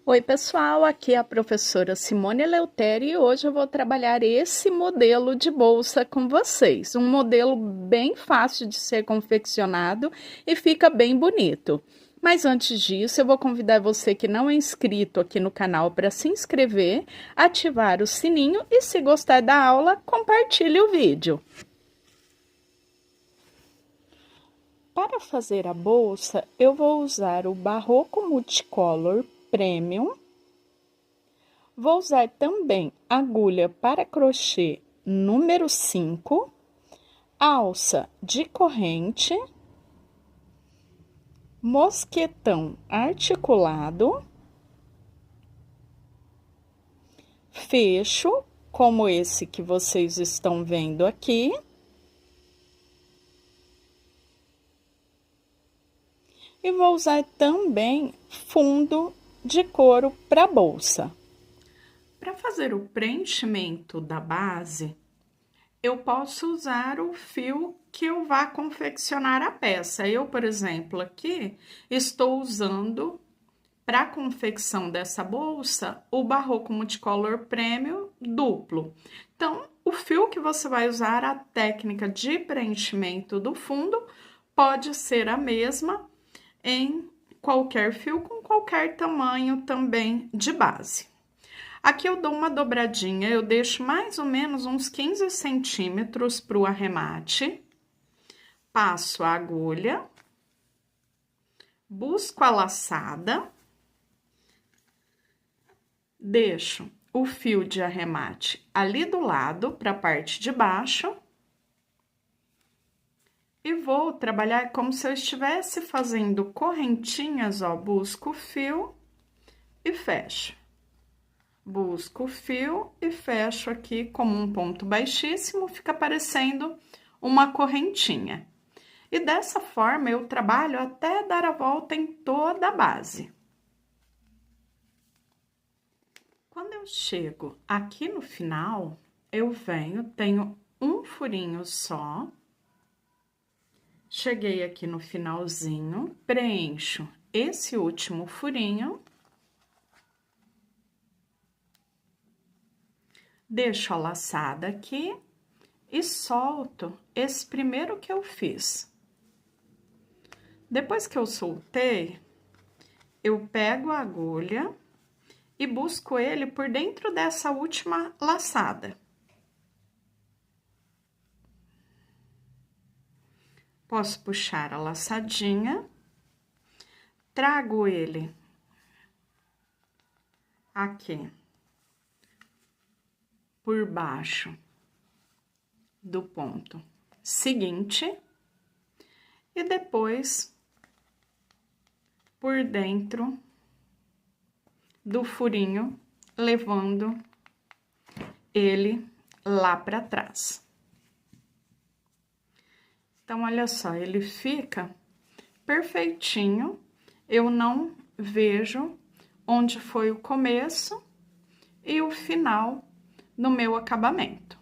Oi, pessoal, aqui é a professora Simone Eleutério e hoje eu vou trabalhar esse modelo de bolsa com vocês. Um modelo bem fácil de ser confeccionado e fica bem bonito. Mas antes disso, eu vou convidar você que não é inscrito aqui no canal para se inscrever, ativar o sininho e, se gostar da aula, compartilhe o vídeo. Para fazer a bolsa, eu vou usar o Barroco Multicolor Premium. Vou usar também agulha para crochê número 5, alça de corrente, mosquetão articulado, fecho, como esse que vocês estão vendo aqui, e vou usar também fundo de couro para bolsa. Para fazer o preenchimento da base, eu posso usar o fio que eu vá confeccionar a peça. Eu, por exemplo, aqui estou usando para a confecção dessa bolsa o Barroco Multicolor Premium duplo. Então, o fio que você vai usar, a técnica de preenchimento do fundo, pode ser a mesma em qualquer fio com qualquer tamanho também de base. Aqui eu dou uma dobradinha, eu deixo mais ou menos uns 15 centímetros para o arremate. Passo a agulha, busco a laçada, deixo o fio de arremate ali do lado, para a parte de baixo. E vou trabalhar como se eu estivesse fazendo correntinhas, ó, busco o fio e fecho. Busco o fio e fecho aqui como um ponto baixíssimo, fica parecendo uma correntinha. E dessa forma eu trabalho até dar a volta em toda a base. Quando eu chego aqui no final, eu venho, tenho um furinho só. Cheguei aqui no finalzinho, preencho esse último furinho. Deixo a laçada aqui e solto esse primeiro que eu fiz. Depois que eu soltei, eu pego a agulha e busco ele por dentro dessa última laçada. Posso puxar a laçadinha, trago ele aqui por baixo do ponto seguinte e depois por dentro do furinho, levando ele lá para trás. Então, olha só, ele fica perfeitinho, eu não vejo onde foi o começo e o final no meu acabamento.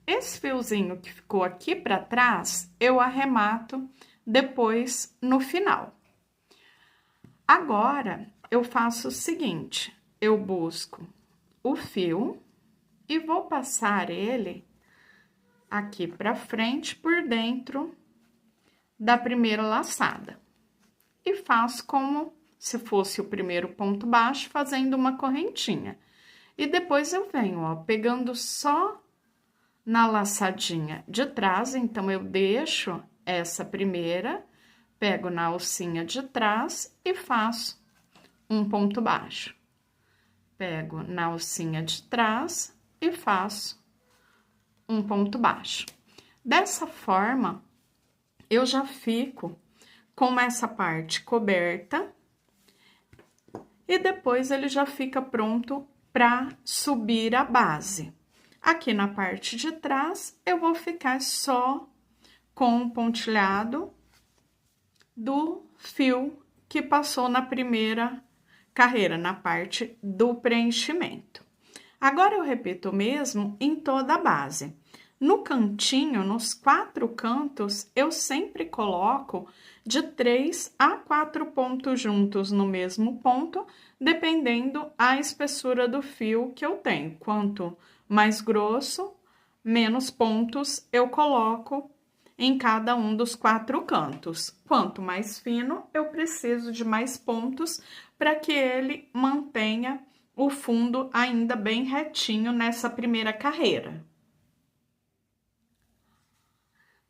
Esse fiozinho que ficou aqui para trás, eu arremato depois no final. Agora, eu faço o seguinte, eu busco o fio e vou passar ele aqui para frente por dentro da primeira laçada. E faço como se fosse o primeiro ponto baixo, fazendo uma correntinha. E depois eu venho, ó, pegando só na laçadinha de trás, então eu deixo essa primeira, pego na alcinha de trás e faço um ponto baixo. Pego na alcinha de trás e faço um ponto baixo. Dessa forma, eu já fico com essa parte coberta e depois ele já fica pronto para subir a base. Aqui na parte de trás, eu vou ficar só com o pontilhado do fio que passou na primeira carreira, na parte do preenchimento. Agora, eu repito o mesmo em toda a base. No cantinho, nos 4 cantos, eu sempre coloco de 3 a 4 pontos juntos no mesmo ponto, dependendo a espessura do fio que eu tenho. Quanto mais grosso, menos pontos eu coloco em cada um dos 4 cantos. Quanto mais fino, eu preciso de mais pontos para que ele mantenha o fundo ainda bem retinho nessa primeira carreira.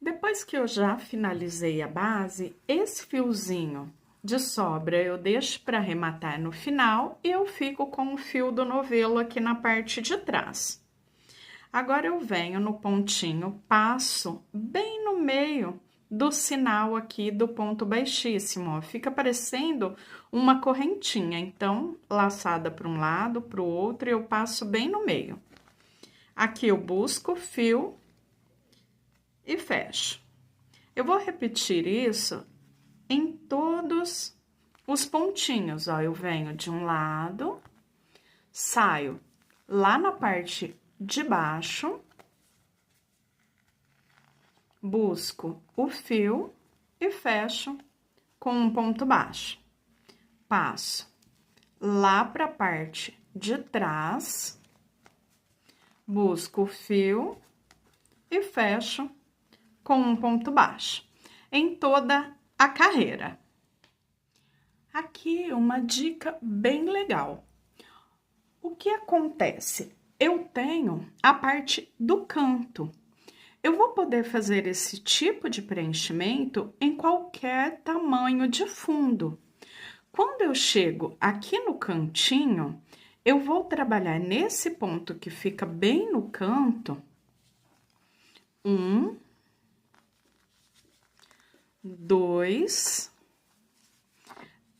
Depois que eu já finalizei a base, esse fiozinho de sobra eu deixo para arrematar no final e eu fico com o fio do novelo aqui na parte de trás. Agora eu venho no pontinho, passo bem no meio do sinal aqui do ponto baixíssimo, ó. Fica parecendo uma correntinha, então, laçada para um lado, para o outro, e eu passo bem no meio. Aqui eu busco o fio e fecho. Eu vou repetir isso em todos os pontinhos, ó. Eu venho de um lado, saio lá na parte de baixo, busco o fio e fecho com um ponto baixo. Passo lá para a parte de trás, busco o fio e fecho com um ponto baixo em toda a carreira. Aqui uma dica bem legal. O que acontece? Eu tenho a parte do canto. Eu vou poder fazer esse tipo de preenchimento em qualquer tamanho de fundo. Quando eu chego aqui no cantinho, eu vou trabalhar nesse ponto que fica bem no canto. 1, 2,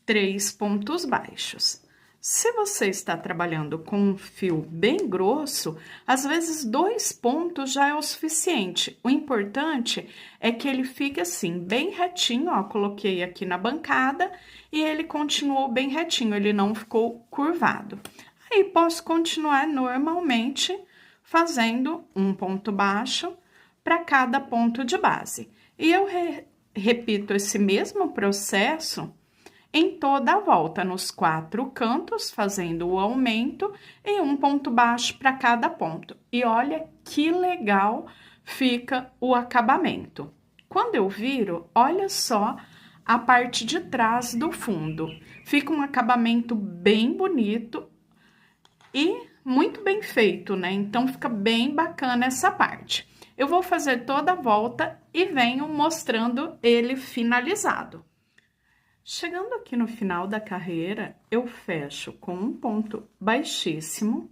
3 pontos baixos. Se você está trabalhando com um fio bem grosso, às vezes 2 pontos já é o suficiente. O importante é que ele fique assim, bem retinho, ó, coloquei aqui na bancada e ele continuou bem retinho, ele não ficou curvado. Aí, posso continuar normalmente fazendo um ponto baixo para cada ponto de base. E eu repito esse mesmo processo em toda a volta, nos 4 cantos, fazendo o aumento e um ponto baixo para cada ponto. E olha que legal fica o acabamento. Quando eu viro, olha só a parte de trás do fundo. Fica um acabamento bem bonito e muito bem feito, né? Então, fica bem bacana essa parte. Eu vou fazer toda a volta e venho mostrando ele finalizado. Chegando aqui no final da carreira, eu fecho com um ponto baixíssimo,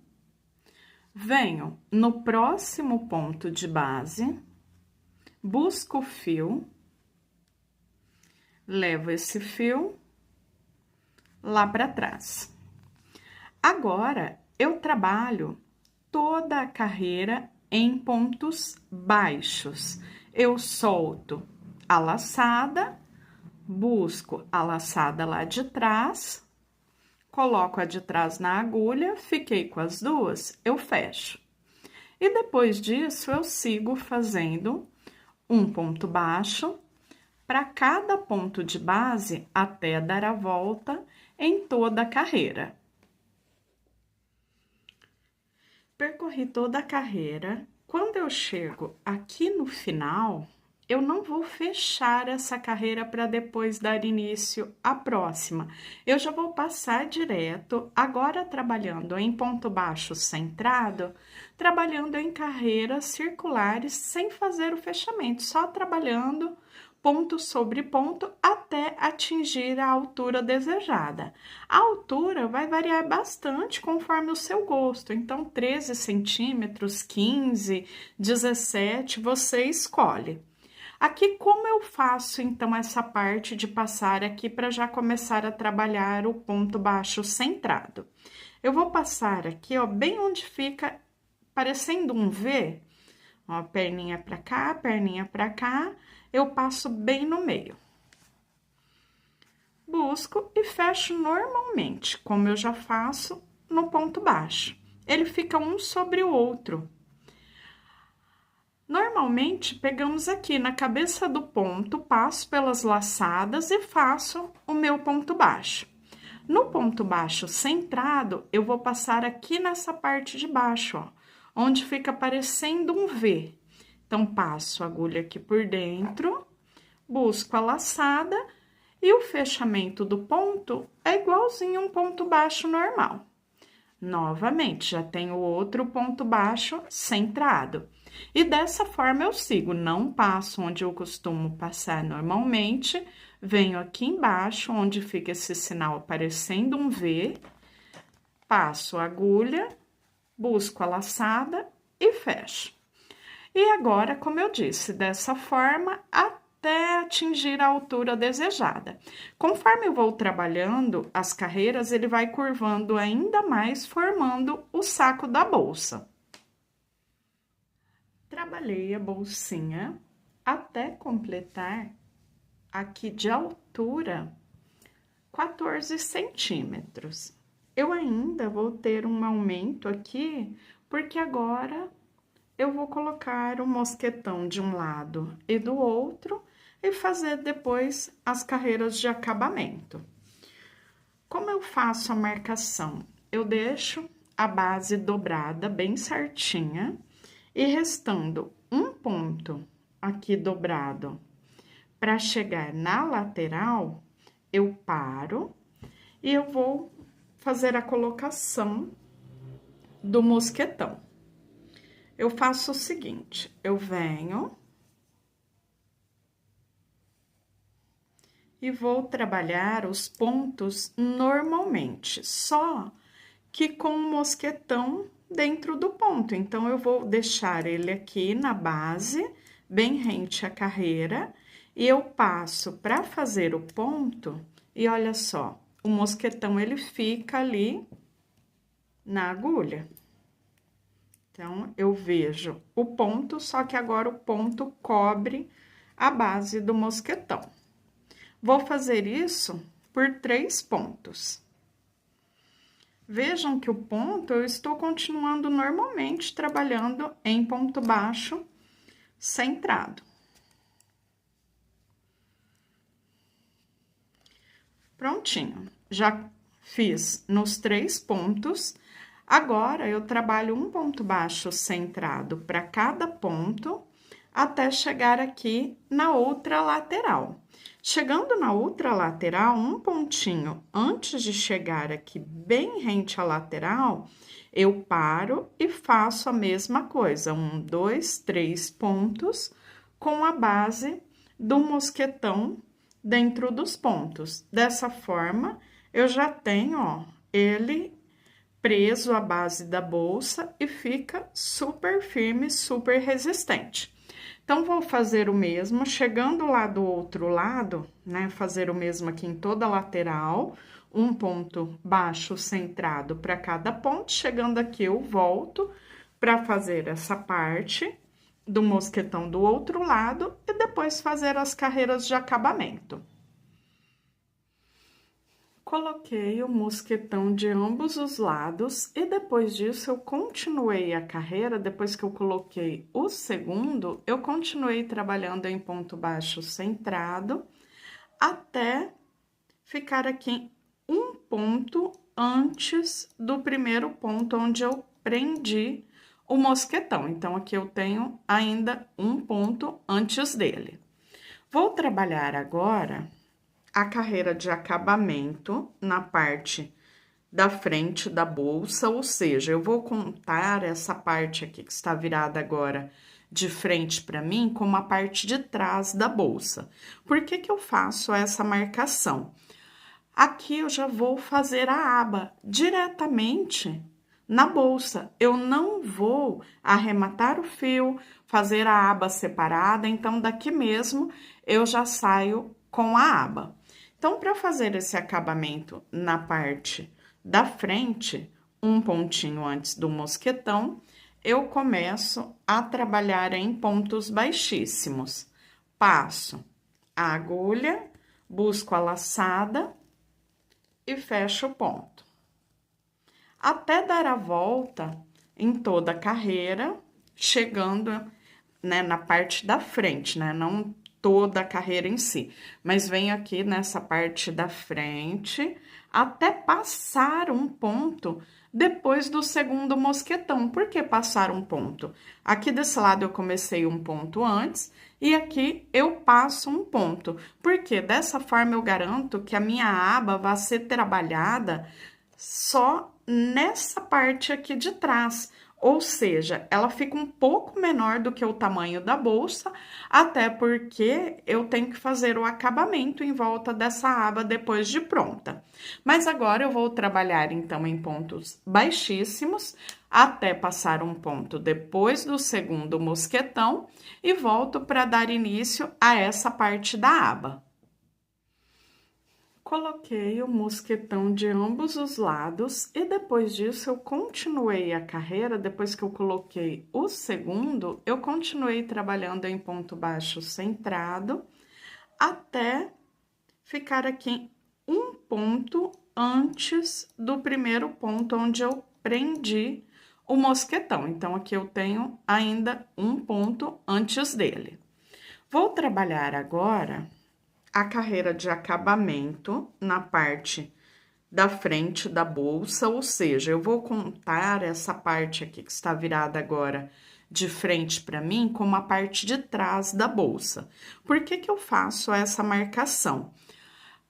venho no próximo ponto de base, busco o fio, levo esse fio lá para trás. Agora, eu trabalho toda a carreira em pontos baixos. Eu solto a laçada, busco a laçada lá de trás, coloco a de trás na agulha, fiquei com as duas, eu fecho. E depois disso, eu sigo fazendo um ponto baixo para cada ponto de base até dar a volta em toda a carreira. Percorri toda a carreira. Quando eu chego aqui no final, eu não vou fechar essa carreira para depois dar início à próxima. Eu já vou passar direto, agora trabalhando em ponto baixo centrado, trabalhando em carreiras circulares sem fazer o fechamento, só trabalhando ponto sobre ponto até atingir a altura desejada. A altura vai variar bastante conforme o seu gosto, então 13 centímetros, 15, 17, você escolhe. Aqui, como eu faço, então, essa parte de passar aqui para já começar a trabalhar o ponto baixo centrado? Eu vou passar aqui, ó, bem onde fica parecendo um V, ó, perninha para cá, eu passo bem no meio. Busco e fecho normalmente, como eu já faço no ponto baixo. Ele fica um sobre o outro. Normalmente, pegamos aqui na cabeça do ponto, passo pelas laçadas e faço o meu ponto baixo. No ponto baixo centrado, eu vou passar aqui nessa parte de baixo, ó, onde fica parecendo um V. Então, passo a agulha aqui por dentro, busco a laçada e o fechamento do ponto é igualzinho a um ponto baixo normal. Novamente, já tenho outro ponto baixo centrado. E dessa forma eu sigo, não passo onde eu costumo passar normalmente, venho aqui embaixo, onde fica esse sinal aparecendo um V, passo a agulha, busco a laçada e fecho. E agora, como eu disse, dessa forma até atingir a altura desejada. Conforme eu vou trabalhando as carreiras, ele vai curvando ainda mais, formando o saco da bolsa. Trabalhei a bolsinha até completar aqui de altura 14 centímetros. Eu ainda vou ter um aumento aqui, porque agora eu vou colocar o mosquetão de um lado e do outro e fazer depois as carreiras de acabamento. Como eu faço a marcação? Eu deixo a base dobrada bem certinha e restando um ponto aqui dobrado para chegar na lateral, eu paro e eu vou fazer a colocação do mosquetão. Eu faço o seguinte, eu venho e vou trabalhar os pontos normalmente, só que com o mosquetão dentro do ponto. Então, eu vou deixar ele aqui na base, bem rente à carreira, e eu passo para fazer o ponto, e olha só, o mosquetão ele fica ali na agulha. Então, eu vejo o ponto, só que agora o ponto cobre a base do mosquetão. Vou fazer isso por 3 pontos. Vejam que o ponto eu estou continuando normalmente trabalhando em ponto baixo centrado. Prontinho, já fiz nos 3 pontos. Agora, eu trabalho um ponto baixo centrado para cada ponto, até chegar aqui na outra lateral. Chegando na outra lateral, um pontinho antes de chegar aqui bem rente à lateral, eu paro e faço a mesma coisa, 1, 2, 3 pontos com a base do mosquetão dentro dos pontos. Dessa forma, eu já tenho, ó, ele preso à base da bolsa e fica super firme, super resistente. Então, vou fazer o mesmo, chegando lá do outro lado, né, fazer o mesmo aqui em toda a lateral, um ponto baixo centrado para cada ponto, chegando aqui eu volto para fazer essa parte do mosquetão do outro lado e depois fazer as carreiras de acabamento. Coloquei o mosquetão de ambos os lados e depois disso eu continuei a carreira, depois que eu coloquei o segundo, eu continuei trabalhando em ponto baixo centrado até ficar aqui um ponto antes do primeiro ponto onde eu prendi o mosquetão. Então, aqui eu tenho ainda um ponto antes dele. Vou trabalhar agora a carreira de acabamento na parte da frente da bolsa, ou seja, eu vou contar essa parte aqui que está virada agora de frente para mim como a parte de trás da bolsa. Por que que eu faço essa marcação? Aqui eu já vou fazer a aba diretamente na bolsa. Eu não vou arrematar o fio, fazer a aba separada, então daqui mesmo eu já saio com a aba. Então, para fazer esse acabamento na parte da frente, um pontinho antes do mosquetão, eu começo a trabalhar em pontos baixíssimos. Passo a agulha, busco a laçada e fecho o ponto. Até dar a volta em toda a carreira, chegando né, na parte da frente, né, não toda a carreira em si, mas venho aqui nessa parte da frente até passar um ponto depois do segundo mosquetão. Por que passar um ponto? Aqui desse lado eu comecei um ponto antes e aqui eu passo um ponto, porque dessa forma eu garanto que a minha aba vai ser trabalhada só nessa parte aqui de trás. Ou seja, ela fica um pouco menor do que o tamanho da bolsa, até porque eu tenho que fazer o acabamento em volta dessa aba depois de pronta. Mas agora eu vou trabalhar então em pontos baixíssimos, até passar um ponto depois do segundo mosquetão e volto para dar início a essa parte da aba. Coloquei o mosquetão de ambos os lados e depois disso eu continuei a carreira. Depois que eu coloquei o segundo, eu continuei trabalhando em ponto baixo centrado até ficar aqui um ponto antes do primeiro ponto onde eu prendi o mosquetão. Então, aqui eu tenho ainda um ponto antes dele. Vou trabalhar agora a carreira de acabamento na parte da frente da bolsa, ou seja, eu vou contar essa parte aqui que está virada agora de frente para mim como a parte de trás da bolsa. Por que que eu faço essa marcação?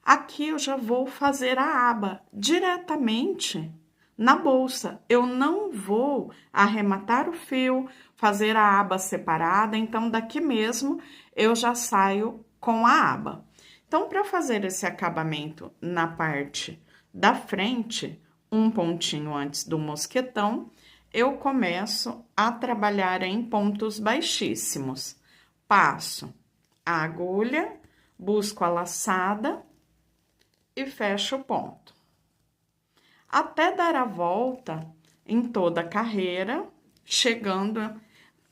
Aqui eu já vou fazer a aba diretamente na bolsa. Eu não vou arrematar o fio, fazer a aba separada, então daqui mesmo eu já saio com a aba. Então, para fazer esse acabamento na parte da frente, um pontinho antes do mosquetão, eu começo a trabalhar em pontos baixíssimos. Passo a agulha, busco a laçada e fecho o ponto. Até dar a volta em toda a carreira, chegando,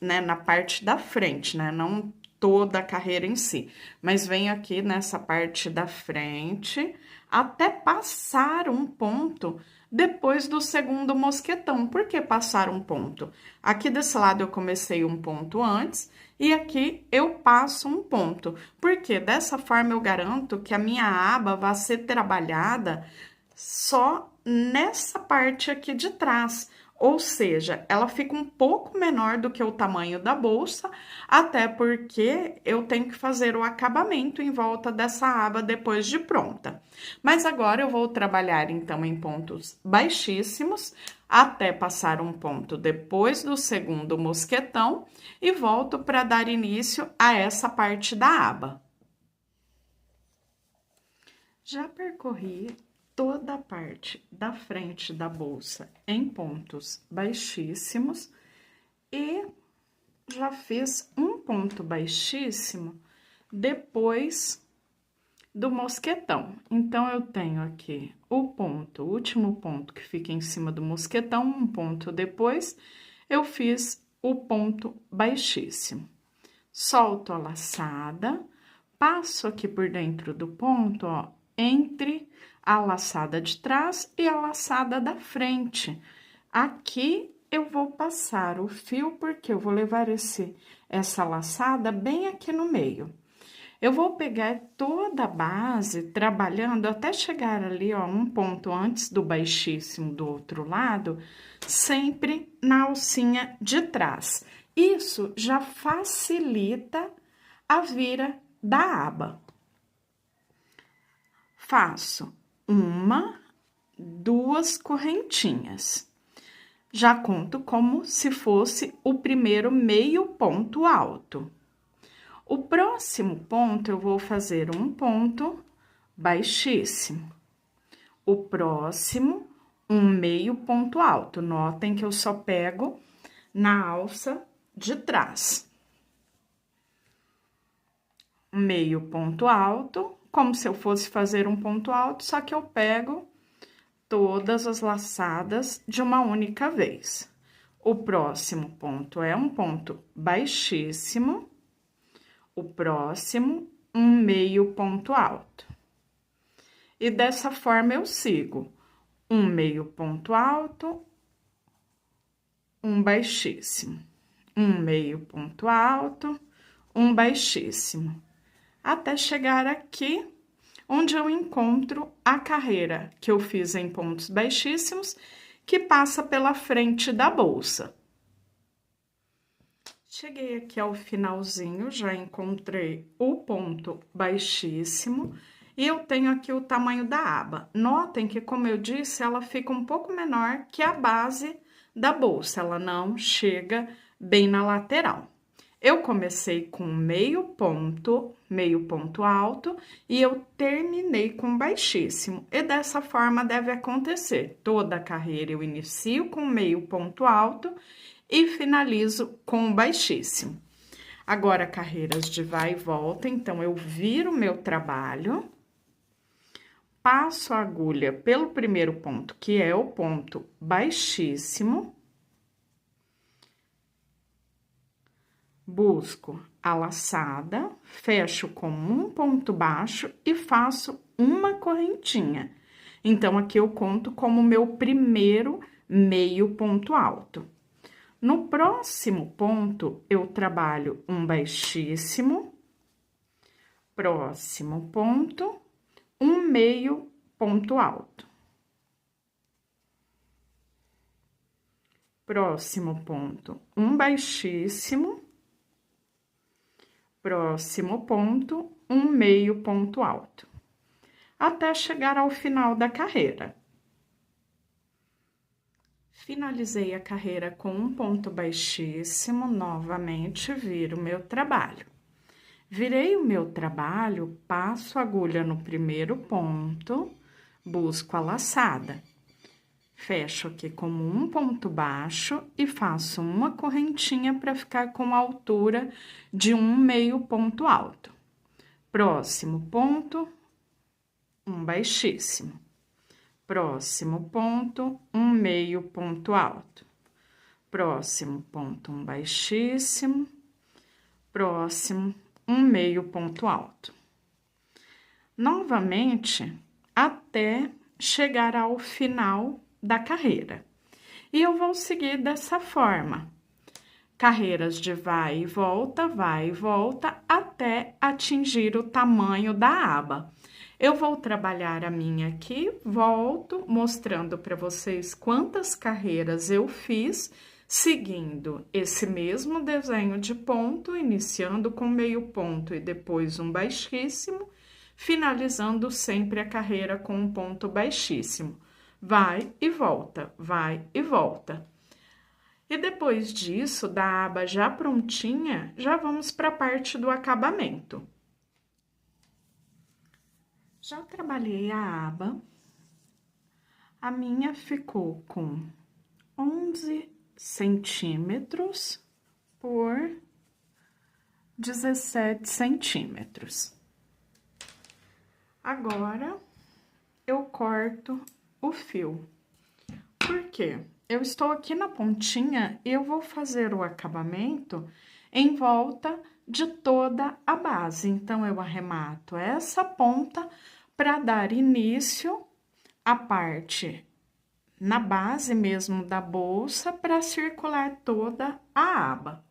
né, na parte da frente, né, não toda a carreira em si, mas venho aqui nessa parte da frente até passar um ponto depois do segundo mosquetão. Por que passar um ponto? Aqui desse lado eu comecei um ponto antes e aqui eu passo um ponto, porque dessa forma eu garanto que a minha aba vai ser trabalhada só nessa parte aqui de trás. Ou seja, ela fica um pouco menor do que o tamanho da bolsa, até porque eu tenho que fazer o acabamento em volta dessa aba depois de pronta. Mas agora eu vou trabalhar então em pontos baixíssimos, até passar um ponto depois do segundo mosquetão e volto para dar início a essa parte da aba. Já percorri toda a parte da frente da bolsa em pontos baixíssimos e já fiz um ponto baixíssimo depois do mosquetão. Então, eu tenho aqui o ponto, o último ponto que fica em cima do mosquetão, um ponto depois, eu fiz o ponto baixíssimo. Solto a laçada, passo aqui por dentro do ponto, ó, entre a laçada de trás e a laçada da frente. Aqui eu vou passar o fio, porque eu vou levar essa laçada bem aqui no meio. Eu vou pegar toda a base, trabalhando até chegar ali, ó, um ponto antes do baixíssimo do outro lado, sempre na alcinha de trás. Isso já facilita a vira da aba. Faço uma, duas correntinhas. Já conto como se fosse o primeiro meio ponto alto. O próximo ponto, eu vou fazer um ponto baixíssimo. O próximo, um meio ponto alto. Notem que eu só pego na alça de trás. Meio ponto alto, como se eu fosse fazer um ponto alto, só que eu pego todas as laçadas de uma única vez. O próximo ponto é um ponto baixíssimo. O próximo, um meio ponto alto. E dessa forma eu sigo um meio ponto alto, um baixíssimo, um meio ponto alto, um baixíssimo, até chegar aqui, onde eu encontro a carreira que eu fiz em pontos baixíssimos, que passa pela frente da bolsa. Cheguei aqui ao finalzinho, já encontrei o ponto baixíssimo e eu tenho aqui o tamanho da aba. Notem que, como eu disse, ela fica um pouco menor que a base da bolsa, ela não chega bem na lateral. Eu comecei com meio ponto alto, e eu terminei com baixíssimo. E dessa forma deve acontecer. Toda a carreira eu inicio com meio ponto alto e finalizo com baixíssimo. Agora, carreiras de vai e volta, então, eu viro meu trabalho, passo a agulha pelo primeiro ponto, que é o ponto baixíssimo, busco a laçada, fecho com um ponto baixo e faço uma correntinha. Então, aqui eu conto como meu primeiro meio ponto alto. No próximo ponto, eu trabalho um baixíssimo, próximo ponto, um meio ponto alto. Próximo ponto, um baixíssimo, próximo ponto, um meio ponto alto, até chegar ao final da carreira. Finalizei a carreira com um ponto baixíssimo, novamente viro meu trabalho. Virei o meu trabalho, passo a agulha no primeiro ponto, busco a laçada. Fecho aqui como um ponto baixo e faço uma correntinha para ficar com a altura de um meio ponto alto. Próximo ponto, um baixíssimo. Próximo ponto, um meio ponto alto. Próximo ponto, um baixíssimo. Próximo, um meio ponto alto. Novamente, até chegar ao final da carreira. E eu vou seguir dessa forma. Carreiras de vai e volta, até atingir o tamanho da aba. Eu vou trabalhar a minha aqui, volto mostrando para vocês quantas carreiras eu fiz, seguindo esse mesmo desenho de ponto, iniciando com meio ponto e depois um baixíssimo, finalizando sempre a carreira com um ponto baixíssimo. Vai e volta, vai e volta. E depois disso, da aba já prontinha, já vamos para a parte do acabamento. Já trabalhei a aba, a minha ficou com 11 centímetros por 17 centímetros. Agora, eu corto o fio. Por quê? Eu estou aqui na pontinha e eu vou fazer o acabamento em volta de toda a base. Então, eu arremato essa ponta para dar início à parte na base mesmo da bolsa para circular toda a aba.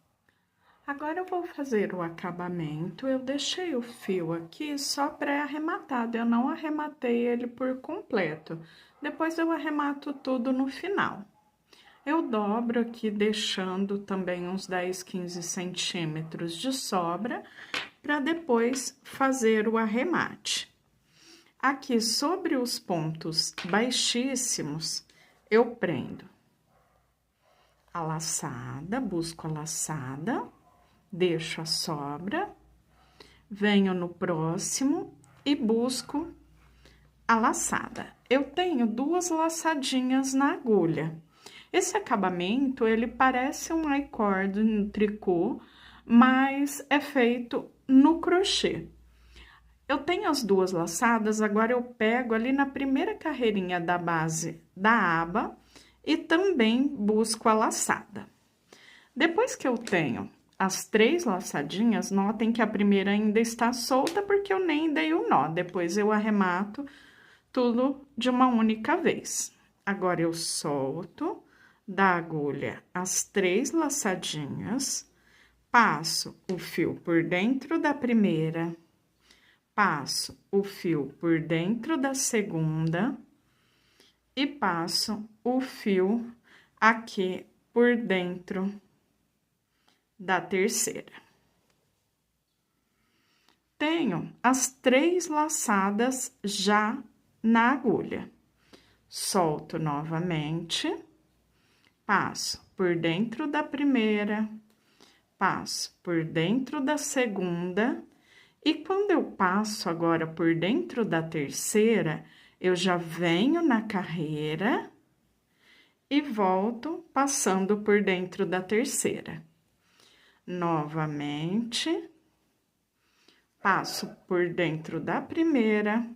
Agora, eu vou fazer o acabamento. Eu deixei o fio aqui só pré-arrematado, eu não arrematei ele por completo. Depois, eu arremato tudo no final. Eu dobro aqui, deixando também uns 10, 15 centímetros de sobra, para depois fazer o arremate. Aqui, sobre os pontos baixíssimos, eu prendo a laçada, busco a laçada, deixo a sobra, venho no próximo e busco a laçada. Eu tenho 2 laçadinhas na agulha. Esse acabamento, ele parece um I-cord no tricô, mas é feito no crochê. Eu tenho as 2 laçadas, agora eu pego ali na primeira carreirinha da base da aba e também busco a laçada. Depois que eu tenho as 3 laçadinhas, notem que a primeira ainda está solta porque eu nem dei o nó. Depois eu arremato tudo de uma única vez. Agora eu solto, da agulha as 3 laçadinhas, passo o fio por dentro da primeira, passo o fio por dentro da segunda e passo o fio aqui por dentro da terceira. Tenho as 3 laçadas já na agulha. Solto novamente, passo por dentro da primeira, passo por dentro da segunda, e quando eu passo agora por dentro da terceira, eu já venho na carreira e volto passando por dentro da terceira. Novamente, passo por dentro da primeira,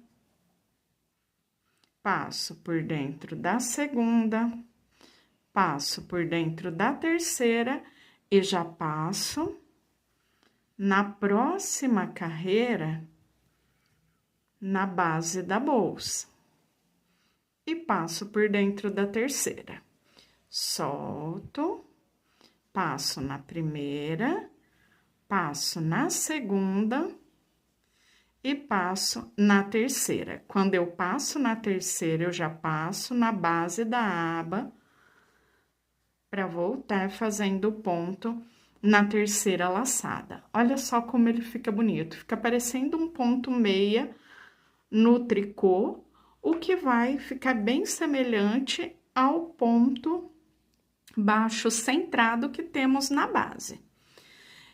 passo por dentro da segunda, passo por dentro da terceira e já passo na próxima carreira na base da bolsa. E passo por dentro da terceira. Solto, passo na primeira, passo na segunda e passo na terceira. Quando eu passo na terceira, eu já passo na base da aba para voltar fazendo o ponto na terceira laçada. Olha só como ele fica bonito, fica parecendo um ponto meia no tricô, o que vai ficar bem semelhante ao ponto baixo centrado que temos na base.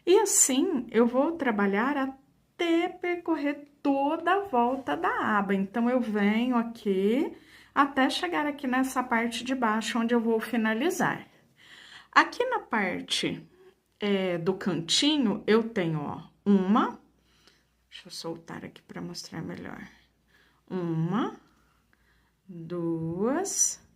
E assim, eu vou trabalhar até percorrer toda a volta da aba. Então, eu venho aqui até chegar aqui nessa parte de baixo, onde eu vou finalizar. Aqui na parte do cantinho, eu tenho, ó, deixa eu soltar aqui para mostrar melhor. 1, 2,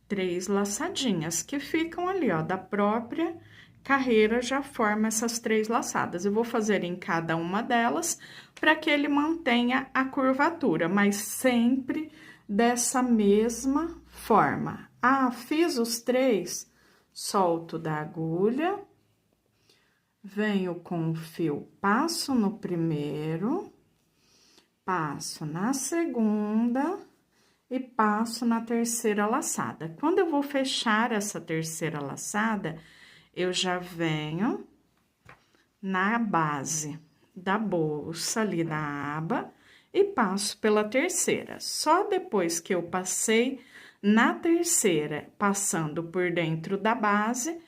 3 laçadinhas, que ficam ali, ó, da própria carreira já forma essas 3 laçadas. Eu vou fazer em cada uma delas para que ele mantenha a curvatura, mas sempre dessa mesma forma. Ah, fiz os 3, solto da agulha, venho com o fio, passo no primeiro, passo na segunda e passo na terceira laçada. Quando eu vou fechar essa terceira laçada, eu já venho na base da bolsa ali da aba e passo pela terceira. Só depois que eu passei na terceira, passando por dentro da base,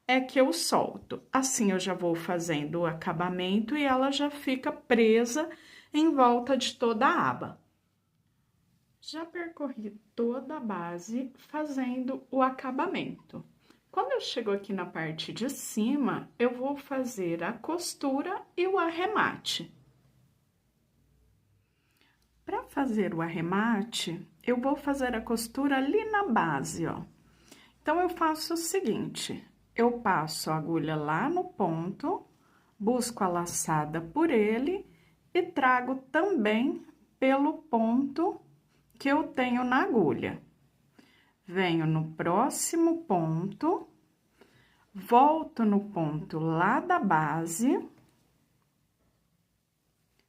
é que eu solto. Assim, eu já vou fazendo o acabamento e ela já fica presa em volta de toda a aba. Já percorri toda a base fazendo o acabamento. Quando eu chego aqui na parte de cima, eu vou fazer a costura e o arremate. Para fazer o arremate, eu vou fazer a costura ali na base, ó. Então, eu faço o seguinte, eu passo a agulha lá no ponto, busco a laçada por ele e trago também pelo ponto que eu tenho na agulha. Venho no próximo ponto, volto no ponto lá da base,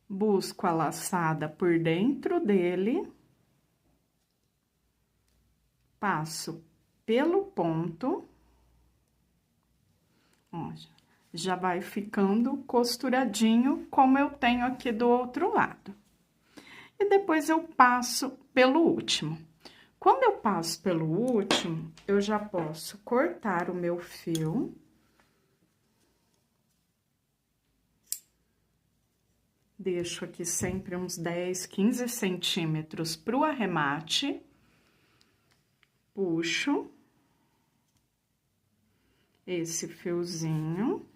busco a laçada por dentro dele, passo pelo ponto, ó, já vai ficando costuradinho como eu tenho aqui do outro lado. E depois eu passo pelo último. Quando eu passo pelo último, eu já posso cortar o meu fio. Deixo aqui sempre uns 10, 15 centímetros pro arremate. Puxo esse fiozinho.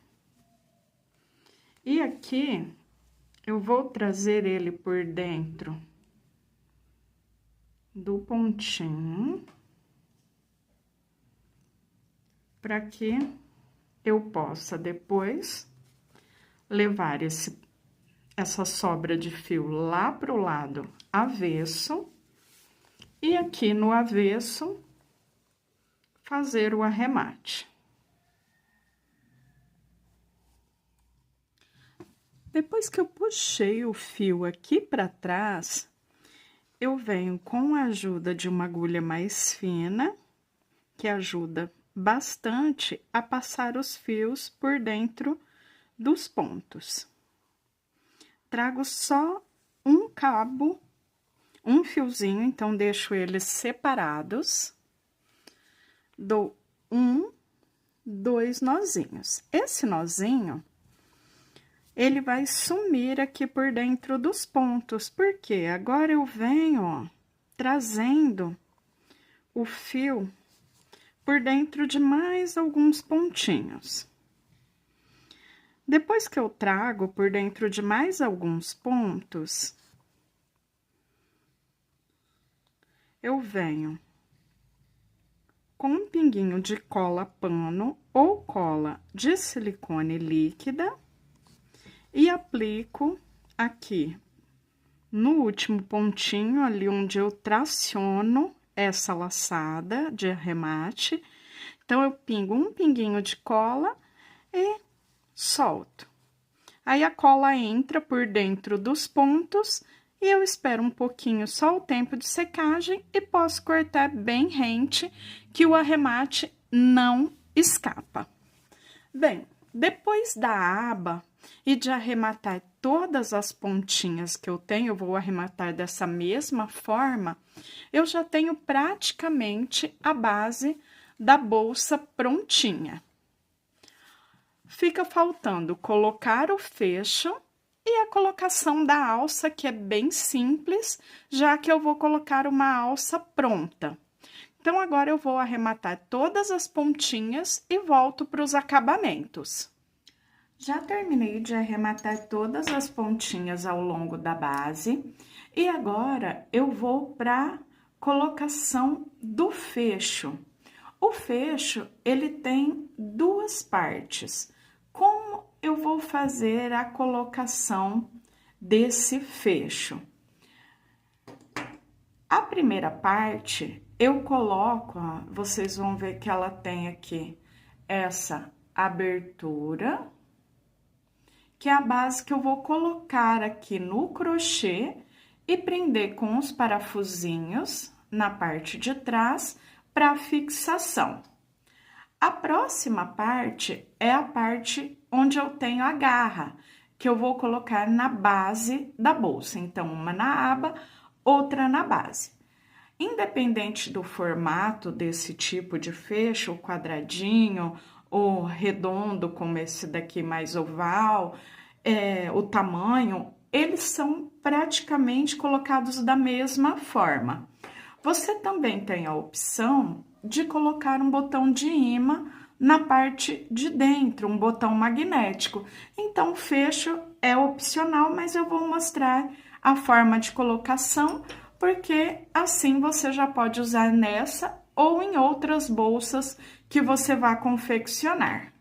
E aqui, eu vou trazer ele por dentro do pontinho, para que eu possa depois levar essa sobra de fio lá pro lado avesso, e aqui no avesso, fazer o arremate. Depois que eu puxei o fio aqui para trás, eu venho com a ajuda de uma agulha mais fina, que ajuda bastante a passar os fios por dentro dos pontos. Trago só um cabo, um fiozinho, então deixo eles separados. Dou 1, 2 nozinhos. Esse nozinho, ele vai sumir aqui por dentro dos pontos, porque agora eu venho, ó, trazendo o fio por dentro de mais alguns pontinhos. Depois que eu trago por dentro de mais alguns pontos, eu venho com um pinguinho de cola pano ou cola de silicone líquida e aplico aqui no último pontinho, ali onde eu traciono essa laçada de arremate. Então, eu pingo um pinguinho de cola e solto. Aí, a cola entra por dentro dos pontos e eu espero um pouquinho, só o tempo de secagem, e posso cortar bem rente, que o arremate não escapa. Bem, depois da aba e de arrematar todas as pontinhas que eu tenho, eu vou arrematar dessa mesma forma, eu já tenho praticamente a base da bolsa prontinha. Fica faltando colocar o fecho e a colocação da alça, que é bem simples, já que eu vou colocar uma alça pronta. Então, agora eu vou arrematar todas as pontinhas e volto para os acabamentos. Já terminei de arrematar todas as pontinhas ao longo da base e agora eu vou para colocação do fecho. O fecho, ele tem duas partes. Como eu vou fazer a colocação desse fecho? A primeira parte, eu coloco, ó, vocês vão ver que ela tem aqui essa abertura, que é a base que eu vou colocar aqui no crochê e prender com os parafusinhos na parte de trás para fixação. A próxima parte é a parte onde eu tenho a garra, que eu vou colocar na base da bolsa. Então, uma na aba, outra na base. Independente do formato desse tipo de fecho, o quadradinho, ou redondo, como esse daqui mais oval, o tamanho, eles são praticamente colocados da mesma forma. Você também tem a opção de colocar um botão de imã na parte de dentro, um botão magnético. Então, o fecho é opcional, mas eu vou mostrar a forma de colocação, porque assim você já pode usar nessa ou em outras bolsas que você vai confeccionar.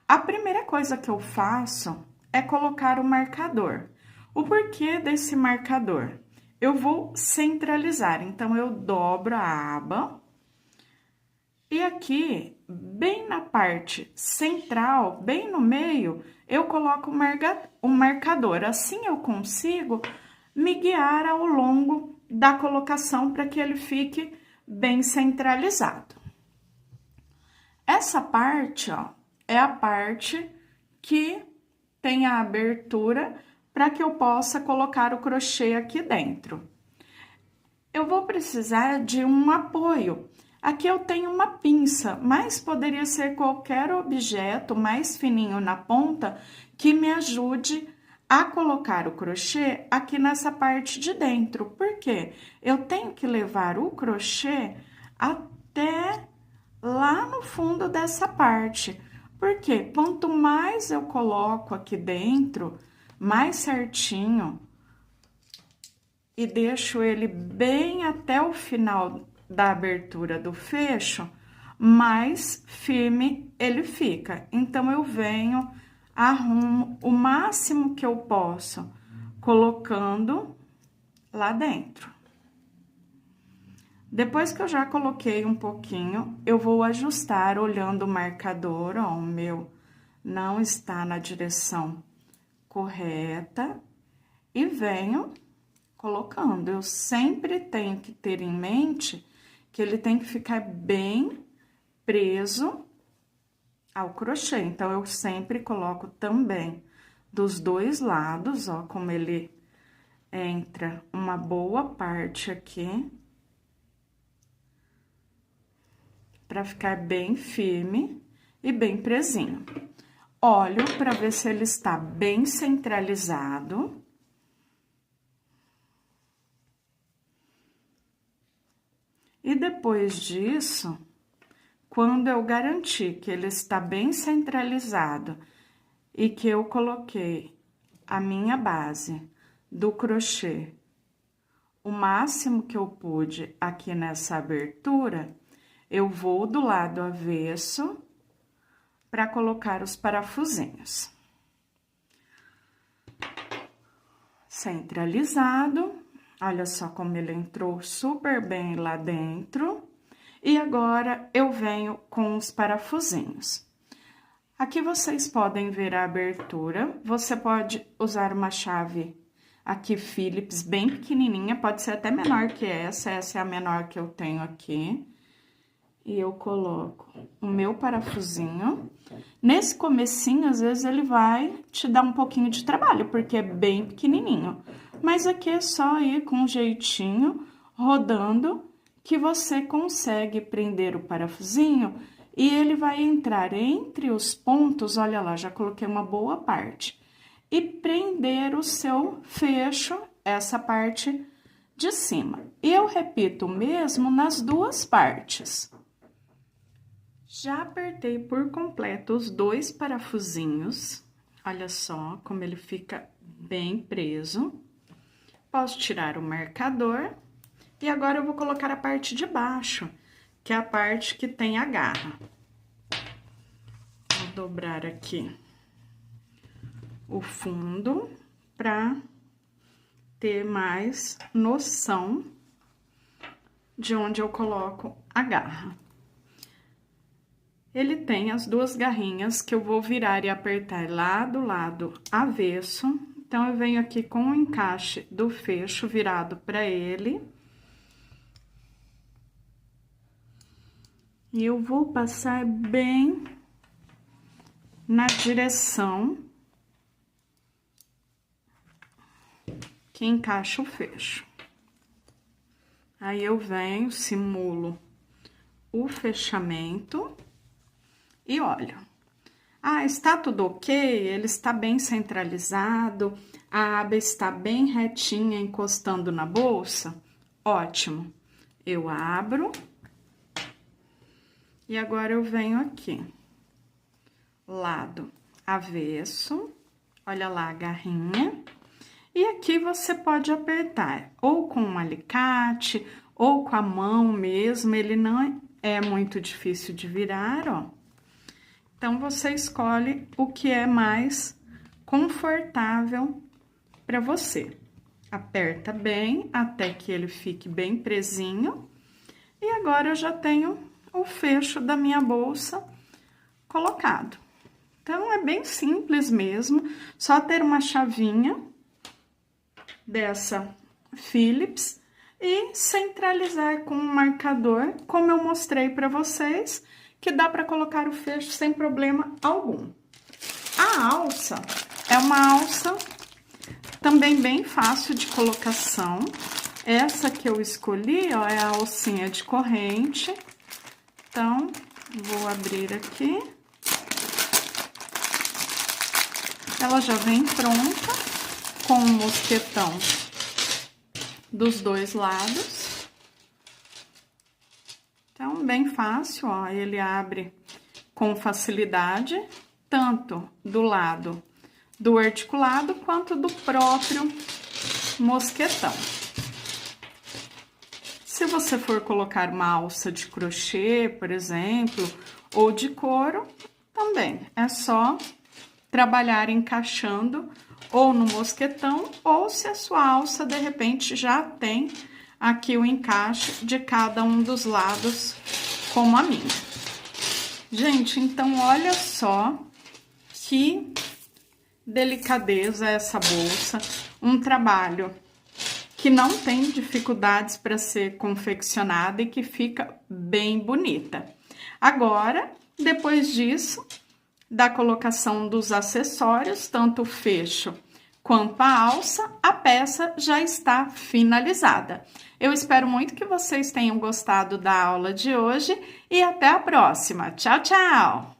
A primeira coisa que eu faço é colocar o marcador. O porquê desse marcador? Eu vou centralizar, então eu dobro a aba e aqui, bem na parte central, bem no meio, eu coloco o marcador. Assim eu consigo me guiar ao longo da colocação para que ele fique bem centralizado. Essa parte, ó, é a parte que tem a abertura para que eu possa colocar o crochê aqui dentro. Eu vou precisar de um apoio. Aqui eu tenho uma pinça, mas poderia ser qualquer objeto mais fininho na ponta que me ajude a colocar o crochê aqui nessa parte de dentro. Por quê? Eu tenho que levar o crochê até lá no fundo dessa parte. Porque quanto mais eu coloco aqui dentro, mais certinho, e deixo ele bem até o final da abertura do fecho, mais firme ele fica. Então, eu venho, arrumo o máximo que eu posso, colocando lá dentro. Depois que eu já coloquei um pouquinho, eu vou ajustar olhando o marcador, ó, o meu não está na direção correta, e venho colocando. Eu sempre tenho que ter em mente que ele tem que ficar bem preso ao crochê. Então, eu sempre coloco também dos dois lados, ó, como ele entra uma boa parte aqui, para ficar bem firme e bem presinho. Olho para ver se ele está bem centralizado. E depois disso, quando eu garantir que ele está bem centralizado e que eu coloquei a minha base do crochê o máximo que eu pude aqui nessa abertura, eu vou do lado avesso para colocar os parafusinhos. Centralizado. Olha só como ele entrou super bem lá dentro. E agora, eu venho com os parafusinhos. Aqui vocês podem ver a abertura. Você pode usar uma chave aqui Phillips bem pequenininha, pode ser até menor que essa é a menor que eu tenho aqui. E eu coloco o meu parafusinho. Nesse comecinho, às vezes, ele vai te dar um pouquinho de trabalho, porque é bem pequenininho. Mas aqui é só ir com um jeitinho, rodando, que você consegue prender o parafusinho e ele vai entrar entre os pontos, olha lá, já coloquei uma boa parte. E prender o seu fecho, essa parte de cima. E eu repito o mesmo nas duas partes. Já apertei por completo os dois parafusinhos. Olha só como ele fica bem preso. Posso tirar o marcador. E agora eu vou colocar a parte de baixo, que é a parte que tem a garra. Vou dobrar aqui o fundo para ter mais noção de onde eu coloco a garra. Ele tem as duas garrinhas que eu vou virar e apertar lá do lado avesso. Então, eu venho aqui com o encaixe do fecho virado para ele. E eu vou passar bem na direção que encaixa o fecho. Aí, eu venho, simulo o fechamento e olho. Ah, está tudo ok? Ele está bem centralizado, a aba está bem retinha, encostando na bolsa? Ótimo. Eu abro. E agora, eu venho aqui, lado avesso, olha lá a garrinha. E aqui você pode apertar ou com um alicate, ou com a mão mesmo, ele não é muito difícil de virar, ó. Então, você escolhe o que é mais confortável para você. Aperta bem até que ele fique bem presinho. E agora, eu já tenho o fecho da minha bolsa colocado. Então, é bem simples mesmo, só ter uma chavinha dessa Phillips e centralizar com um marcador, como eu mostrei para vocês, que dá para colocar o fecho sem problema algum. A alça é uma alça também bem fácil de colocação. Essa que eu escolhi, ó, é a alcinha de corrente. Então, vou abrir aqui. Ela já vem pronta, com o mosquetão dos dois lados. Então, bem fácil, ó, ele abre com facilidade, tanto do lado do articulado, quanto do próprio mosquetão. Se você for colocar uma alça de crochê, por exemplo, ou de couro, também é só trabalhar encaixando ou no mosquetão, ou se a sua alça, de repente, já tem aqui o encaixe de cada um dos lados, como a minha. Gente, então olha só que delicadeza essa bolsa, um trabalho que não tem dificuldades para ser confeccionada e que fica bem bonita. Agora, depois disso, da colocação dos acessórios, tanto o fecho quanto a alça, a peça já está finalizada. Eu espero muito que vocês tenham gostado da aula de hoje e até a próxima. Tchau, tchau!